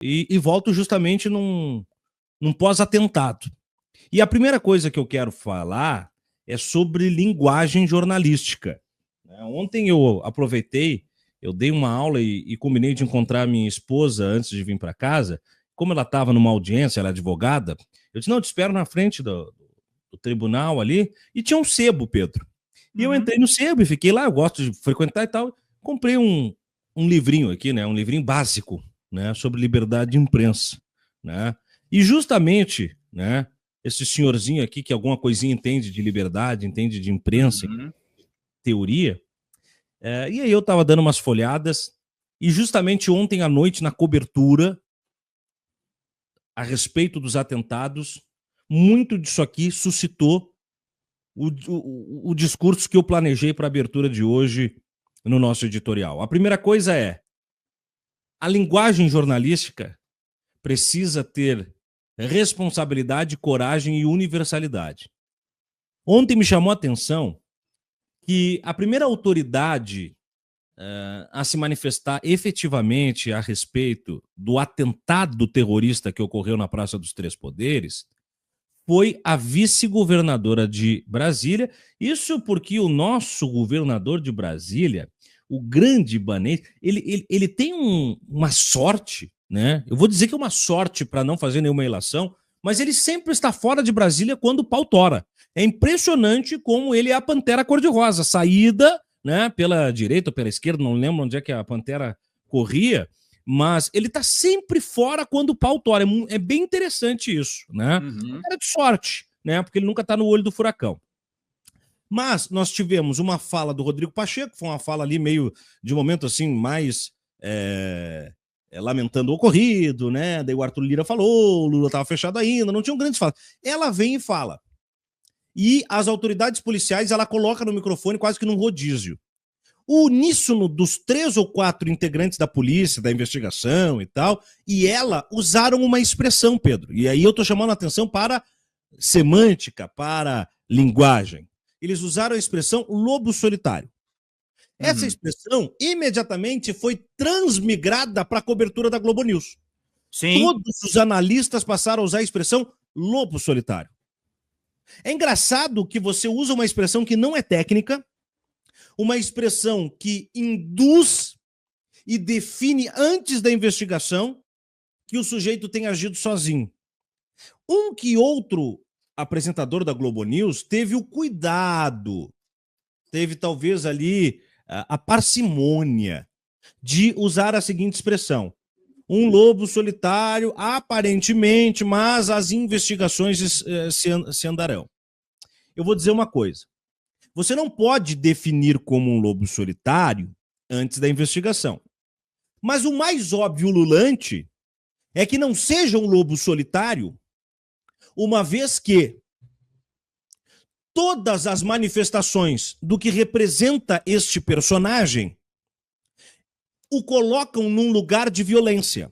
e volto justamente num pós-atentado. E a primeira coisa que eu quero falar é sobre linguagem jornalística. Ontem eu aproveitei, eu dei uma aula e combinei de encontrar minha esposa antes de vir para casa. Como ela estava numa audiência, ela é advogada, eu disse, não, eu te espero na frente do tribunal ali, e tinha um sebo, Pedro. E eu entrei no sebo e fiquei lá, eu gosto de frequentar e tal. Comprei um livrinho aqui, né? Um livrinho básico, né? Sobre liberdade de imprensa, né? E justamente, né? Esse senhorzinho aqui que alguma coisinha entende de liberdade, entende de imprensa, teoria. E aí eu tava dando umas folhadas e justamente ontem à noite na cobertura a respeito dos atentados, muito disso aqui suscitou o discurso que eu planejei para a abertura de hoje no nosso editorial. A primeira coisa é: a linguagem jornalística precisa ter responsabilidade, coragem e universalidade. Ontem me chamou a atenção que a primeira autoridade a se manifestar efetivamente a respeito do atentado terrorista que ocorreu na Praça dos Três Poderes foi a vice-governadora de Brasília. Isso porque o nosso governador de Brasília, o grande Ibanez, ele tem uma sorte, né? Eu vou dizer que é uma sorte para não fazer nenhuma ilação, mas ele sempre está fora de Brasília quando o pau tora. É impressionante como ele é a pantera cor-de-rosa, saída, né, pela direita ou pela esquerda, não lembro onde é que a pantera corria, mas ele tá sempre fora quando o pau tora. É bem interessante isso, né? Era de sorte, né? Porque ele nunca tá no olho do furacão. Mas nós tivemos uma fala do Rodrigo Pacheco, foi uma fala ali meio de momento assim, mais lamentando o ocorrido, né? Daí o Arthur Lira falou, o Lula tava fechado ainda, não tinham grandes falas. Ela vem e fala. E as autoridades policiais, ela coloca no microfone quase que num rodízio. O uníssono dos 3 ou 4 integrantes da polícia, da investigação e tal, e ela usaram uma expressão, Pedro. E aí eu tô chamando a atenção para semântica, para linguagem. Eles usaram a expressão lobo solitário. Essa expressão imediatamente foi transmigrada para a cobertura da Globo News. Sim. Todos os analistas passaram a usar a expressão lobo solitário. É engraçado que você usa uma expressão que não é técnica, uma expressão que induz e define antes da investigação que o sujeito tem agido sozinho. Um que outro apresentador da Globo News teve o cuidado, teve talvez ali a parcimônia de usar a seguinte expressão: um lobo solitário, aparentemente, mas as investigações se andarão. Eu vou dizer uma coisa. Você não pode definir como um lobo solitário antes da investigação. Mas o mais óbvio ululante é que não seja um lobo solitário, uma vez que todas as manifestações do que representa este personagem o colocam num lugar de violência.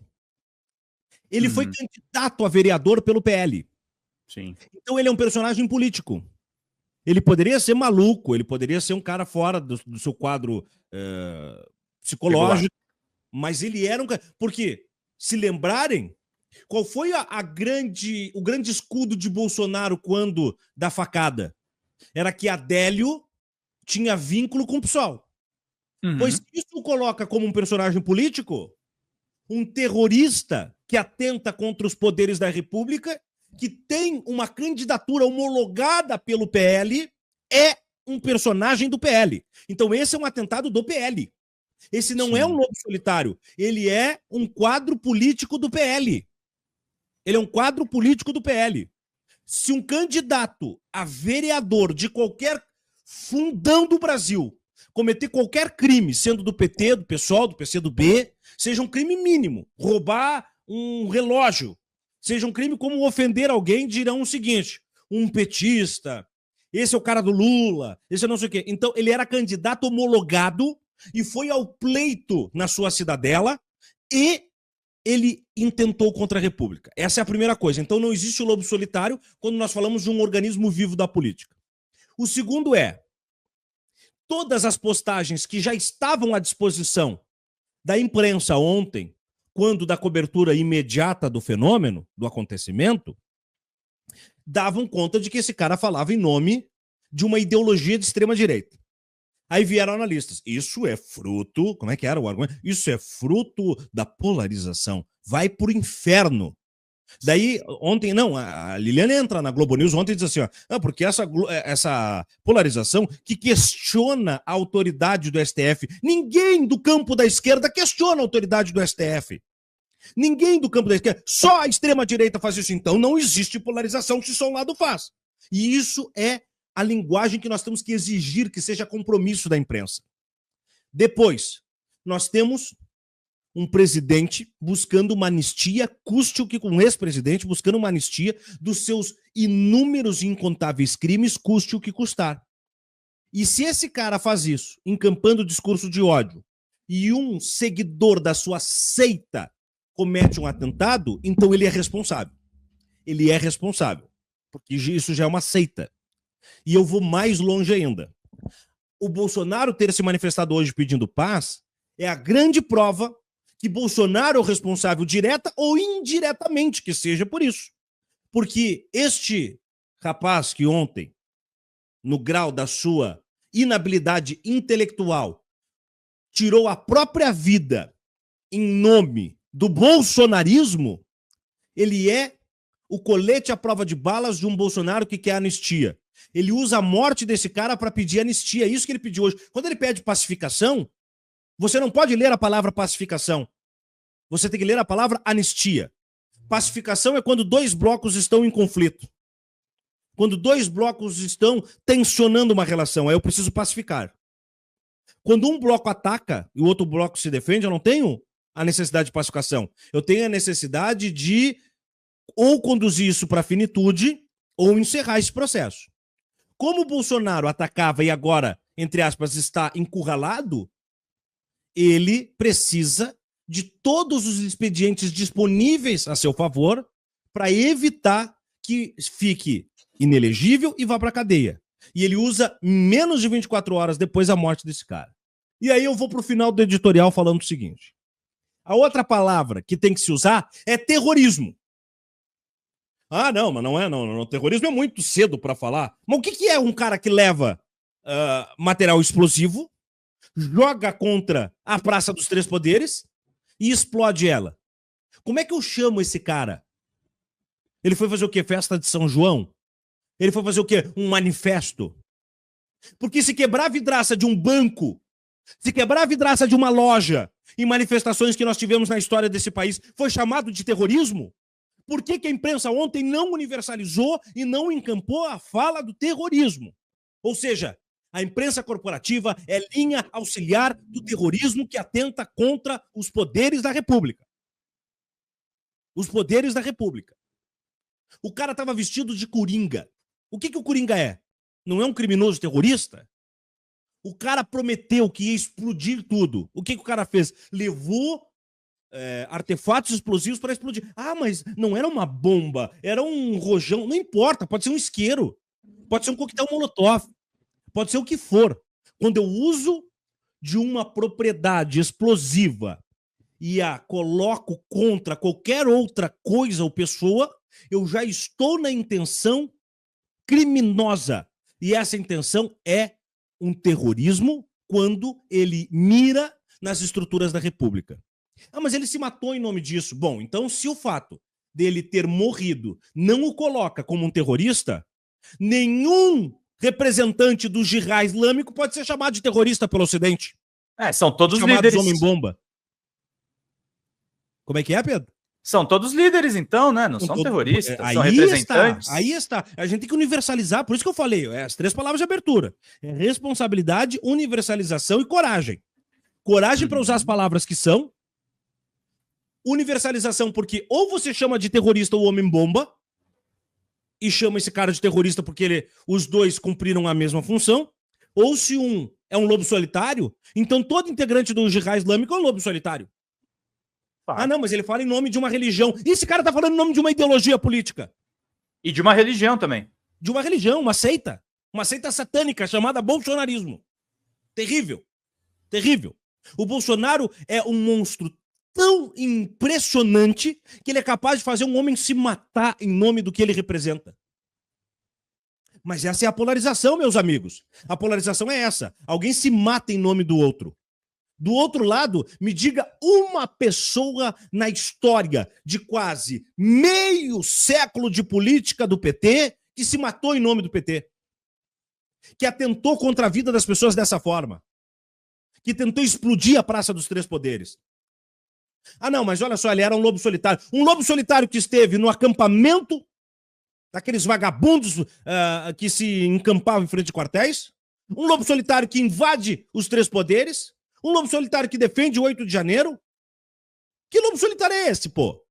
Ele foi candidato a vereador pelo PL. Sim. Então ele é um personagem político. Ele poderia ser maluco, ele poderia ser um cara fora do seu quadro psicológico, mas ele era um cara... Porque, se lembrarem, qual foi o grande escudo de Bolsonaro quando da facada? Era que Adélio tinha vínculo com o PSOL. Pois isso o coloca como um personagem político, um terrorista que atenta contra os poderes da República, que tem uma candidatura homologada pelo PL, é um personagem do PL. Então esse é um atentado do PL. Esse não é um lobo solitário, ele é um quadro político do PL. Ele é um quadro político do PL. Se um candidato a vereador de qualquer fundão do Brasil cometer qualquer crime, sendo do PT, do PSOL, do PCdoB, seja um crime mínimo, roubar um relógio, seja um crime como ofender alguém, dirão o seguinte: um petista, esse é o cara do Lula, esse é não sei o quê. Então, ele era candidato homologado e foi ao pleito na sua cidadela e ele intentou contra a República. Essa é a primeira coisa. Então, não existe o lobo solitário quando nós falamos de um organismo vivo da política. O segundo é: todas as postagens que já estavam à disposição da imprensa ontem, quando da cobertura imediata do fenômeno, do acontecimento, davam conta de que esse cara falava em nome de uma ideologia de extrema-direita. Aí vieram analistas. Isso é fruto... Como é que era o argumento? Isso é fruto da polarização. Vai pro inferno. Daí, ontem, não, a Liliane entra na Globo News ontem e diz assim, ó, porque essa polarização que questiona a autoridade do STF. Ninguém do campo da esquerda questiona a autoridade do STF. Ninguém do campo da esquerda, só a extrema-direita faz isso. Então não existe polarização se só um lado faz. E isso é a linguagem que nós temos que exigir que seja compromisso da imprensa. Depois, nós temos um presidente buscando uma anistia, custe o que com um ex-presidente buscando uma anistia dos seus inúmeros e incontáveis crimes, custe o que custar. E se esse cara faz isso, encampando o discurso de ódio, e um seguidor da sua seita comete um atentado, então ele é responsável. Ele é responsável, porque isso já é uma seita. E eu vou mais longe ainda. O Bolsonaro ter se manifestado hoje pedindo paz é a grande prova que Bolsonaro é o responsável direta ou indiretamente que seja por isso. Porque este rapaz que ontem, no grau da sua inabilidade intelectual, tirou a própria vida em nome do bolsonarismo, ele é o colete à prova de balas de um Bolsonaro que quer anistia. Ele usa a morte desse cara para pedir anistia. É isso que ele pediu hoje. Quando ele pede pacificação, você não pode ler a palavra pacificação. Você tem que ler a palavra anistia. Pacificação é quando dois blocos estão em conflito. Quando dois blocos estão tensionando uma relação. Aí eu preciso pacificar. Quando um bloco ataca e o outro bloco se defende, eu não tenho a necessidade de pacificação. Eu tenho a necessidade de ou conduzir isso para a finitude ou encerrar esse processo. Como o Bolsonaro atacava e agora, entre aspas, está encurralado, ele precisa de todos os expedientes disponíveis a seu favor para evitar que fique inelegível e vá para a cadeia. E ele usa menos de 24 horas depois da morte desse cara. E aí eu vou para o final do editorial falando o seguinte. A outra palavra que tem que se usar é terrorismo. Ah, não, mas não é, não. Terrorismo é muito cedo para falar. Mas o que é um cara que leva material explosivo, joga contra a Praça dos Três Poderes e explode ela? Como é que eu chamo esse cara? Ele foi fazer o quê? Festa de São João? Ele foi fazer o quê? Um manifesto? Porque se quebrar a vidraça de um banco, se quebrar a vidraça de uma loja, em manifestações que nós tivemos na história desse país, foi chamado de terrorismo? Por que a imprensa ontem não universalizou e não encampou a fala do terrorismo? Ou seja, a imprensa corporativa é linha auxiliar do terrorismo que atenta contra os poderes da República. Os poderes da República. O cara estava vestido de coringa. O que o coringa é? Não é um criminoso terrorista? O cara prometeu que ia explodir tudo. O que o cara fez? Levou artefatos explosivos para explodir. Ah, mas não era uma bomba, era um rojão. Não importa, pode ser um isqueiro, pode ser um coquetel molotov, pode ser o que for. Quando eu uso de uma propriedade explosiva e a coloco contra qualquer outra coisa ou pessoa, eu já estou na intenção criminosa. E essa intenção é um terrorismo quando ele mira nas estruturas da República. Ah, mas ele se matou em nome disso. Bom, então se o fato dele ter morrido não o coloca como um terrorista, nenhum representante do Jihad Islâmico pode ser chamado de terrorista pelo Ocidente. São todos líderes. Homem-bomba. Como é que é, Pedro? São todos líderes, então, né? Não são terroristas, são representantes. Aí está. A gente tem que universalizar, por isso que eu falei, as 3 palavras de abertura. É responsabilidade, universalização e coragem. Coragem para usar as palavras que são. Universalização, porque ou você chama de terrorista o homem-bomba e chama esse cara de terrorista porque os dois cumpriram a mesma função, ou se um é um lobo solitário, então todo integrante do Jihad Islâmico é um lobo solitário. Ah, não, mas ele fala em nome de uma religião. E esse cara tá falando em nome de uma ideologia política. E de uma religião também. De uma religião, uma seita. Uma seita satânica chamada bolsonarismo. Terrível. Terrível. O Bolsonaro é um monstro tão impressionante que ele é capaz de fazer um homem se matar em nome do que ele representa. Mas essa é a polarização, meus amigos. A polarização é essa. Alguém se mata em nome do outro. Do outro lado, me diga uma pessoa na história de quase meio século de política do PT que se matou em nome do PT. Que atentou contra a vida das pessoas dessa forma. Que tentou explodir a Praça dos Três Poderes. Ah, não, mas olha só, ele era um lobo solitário. Um lobo solitário que esteve no acampamento daqueles vagabundos que se encampavam em frente de quartéis. Um lobo solitário que invade os Três Poderes. Um lobo solitário que defende o 8 de janeiro. Que lobo solitário é esse, pô?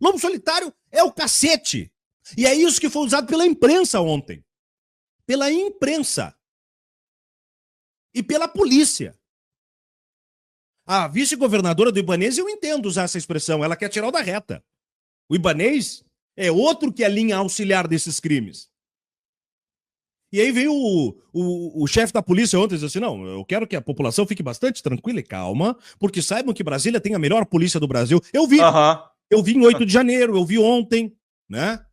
Lobo solitário é o cacete. E é isso que foi usado pela imprensa ontem. Pela imprensa. E pela polícia. A vice-governadora do Ibanez, eu entendo usar essa expressão, ela quer tirar o da reta. O Ibanez é outro que é linha auxiliar desses crimes. E aí veio o chefe da polícia ontem e disse assim, não, eu quero que a população fique bastante tranquila e calma, porque saibam que Brasília tem a melhor polícia do Brasil. Eu vi. Eu vi em 8 de janeiro, eu vi ontem, né?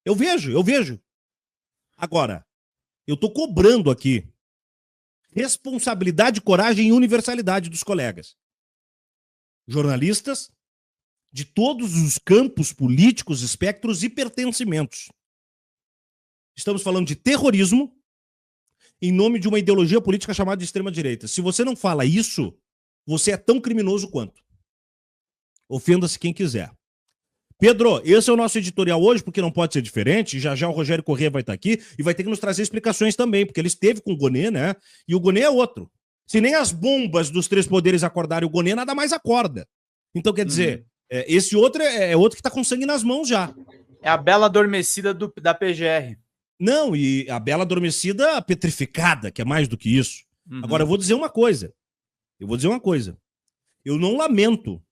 Eu vejo. Agora, eu tô cobrando aqui responsabilidade, coragem e universalidade dos colegas. Jornalistas de todos os campos políticos, espectros e pertencimentos. Estamos falando de terrorismo em nome de uma ideologia política chamada de extrema-direita. Se você não fala isso, você é tão criminoso quanto. Ofenda-se quem quiser. Pedro, esse é o nosso editorial hoje, porque não pode ser diferente. Já já o Rogério Corrêa vai estar aqui e vai ter que nos trazer explicações também, porque ele esteve com o Gonê, né? E o Gonê é outro. Se nem as bombas dos Três Poderes acordarem o Gonê, nada mais acorda. Então, quer dizer, esse outro é outro que está com sangue nas mãos já. É a bela adormecida da PGR. Não, e a bela adormecida petrificada, que é mais do que isso. Agora, eu vou dizer uma coisa. Eu não lamento,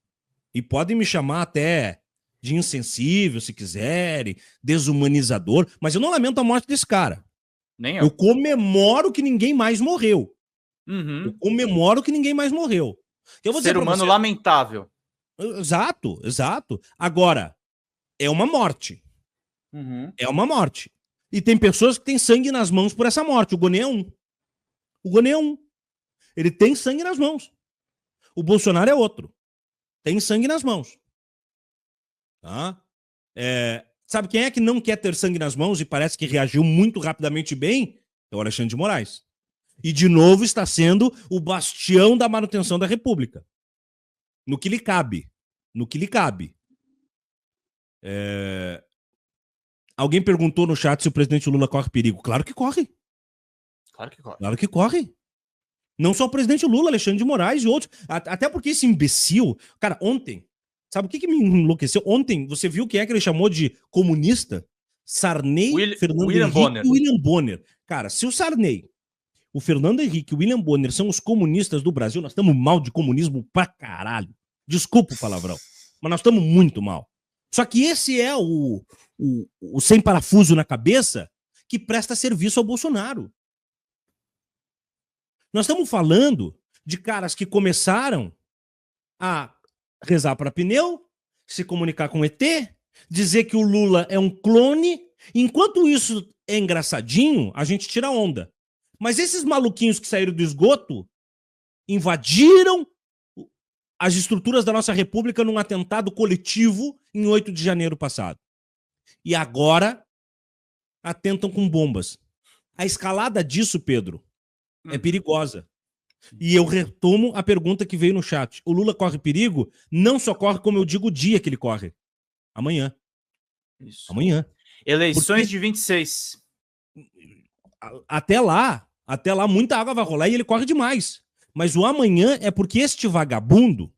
e podem me chamar até de insensível, se quiserem, desumanizador, mas eu não lamento a morte desse cara. Nem eu. Eu comemoro que ninguém mais morreu. Eu comemoro que ninguém mais morreu. Eu vou Ser humano lamentável. Exato. Agora, é uma morte. É uma morte. E tem pessoas que têm sangue nas mãos por essa morte. O Gonê é um. Ele tem sangue nas mãos. O Bolsonaro é outro. Tem sangue nas mãos. Tá? Sabe quem é que não quer ter sangue nas mãos e parece que reagiu muito rapidamente bem? É o Alexandre de Moraes. E, de novo, está sendo o bastião da manutenção da República. No que lhe cabe. Alguém perguntou no chat se o presidente Lula corre perigo. Claro que corre. Não só o presidente Lula, Alexandre de Moraes e outros. Até porque esse imbecil... Cara, ontem... Sabe o que me enlouqueceu? Ontem, você viu quem é que ele chamou de comunista? Sarney, Fernando Henrique e William Bonner. Cara, se o Sarney, o Fernando Henrique e o William Bonner são os comunistas do Brasil, nós estamos mal de comunismo pra caralho. Desculpa o palavrão, mas nós estamos muito mal. Só que esse é o sem parafuso na cabeça que presta serviço ao Bolsonaro. Nós estamos falando de caras que começaram a rezar para pneu, se comunicar com ET, dizer que o Lula é um clone. Enquanto isso é engraçadinho, a gente tira onda. Mas esses maluquinhos que saíram do esgoto invadiram as estruturas da nossa república num atentado coletivo em 8 de janeiro passado. E agora atentam com bombas. A escalada disso, Pedro, é perigosa. E eu retomo a pergunta que veio no chat. O Lula corre perigo? Não só corre, como eu digo, o dia que ele corre. Amanhã. Isso. Amanhã. Eleições de 26. Até lá, muita água vai rolar e ele corre demais. Mas o amanhã é porque este vagabundo,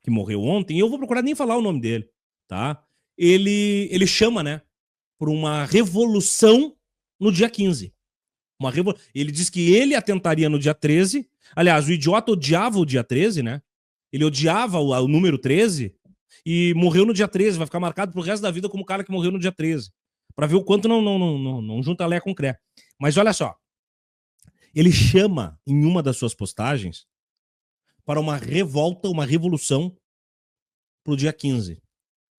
que morreu ontem, e eu vou procurar nem falar o nome dele, tá? Ele chama, né, por uma revolução no dia 15. Ele diz que ele atentaria no dia 13. Aliás, o idiota odiava o dia 13, né? Ele odiava o número 13 e morreu no dia 13. Vai ficar marcado pro resto da vida como o cara que morreu no dia 13. Pra ver o quanto não junta Lé com Cré. Mas olha só. Ele chama, em uma das suas postagens, para uma revolta, uma revolução para o dia 15,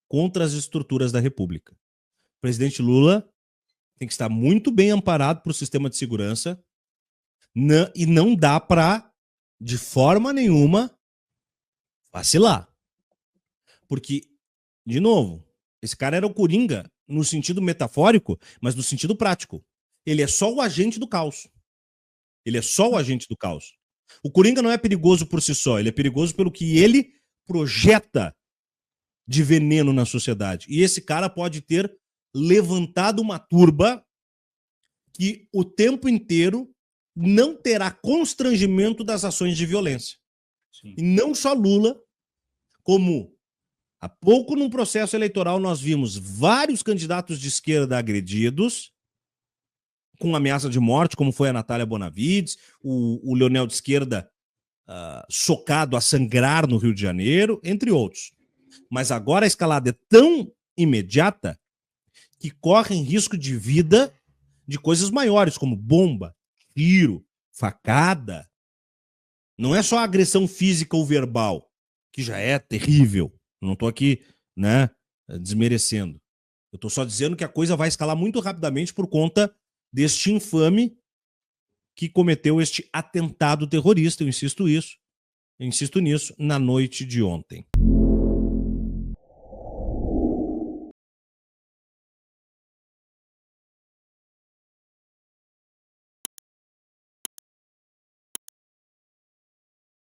contra as estruturas da República. O presidente Lula tem que estar muito bem amparado para o sistema de segurança e não dá para, de forma nenhuma, vacilar. Porque, de novo, esse cara era o Coringa no sentido metafórico, mas no sentido prático. Ele é só o agente do caos. Ele é só o agente do caos. O Coringa não é perigoso por si só, ele é perigoso pelo que ele projeta de veneno na sociedade. E esse cara pode ter levantado uma turba que o tempo inteiro não terá constrangimento das ações de violência. Sim. E não só Lula, como há pouco num processo eleitoral nós vimos vários candidatos de esquerda agredidos com ameaça de morte, como foi a Natália Bonavides, o Leonel de esquerda socado a sangrar no Rio de Janeiro, entre outros. Mas agora a escalada é tão imediata que correm risco de vida de coisas maiores, como bomba, tiro, facada. Não é só agressão física ou verbal, que já é terrível. Não estou aqui, né, desmerecendo. Eu estou só dizendo que a coisa vai escalar muito rapidamente por conta deste infame que cometeu este atentado terrorista. Eu insisto nisso, na noite de ontem.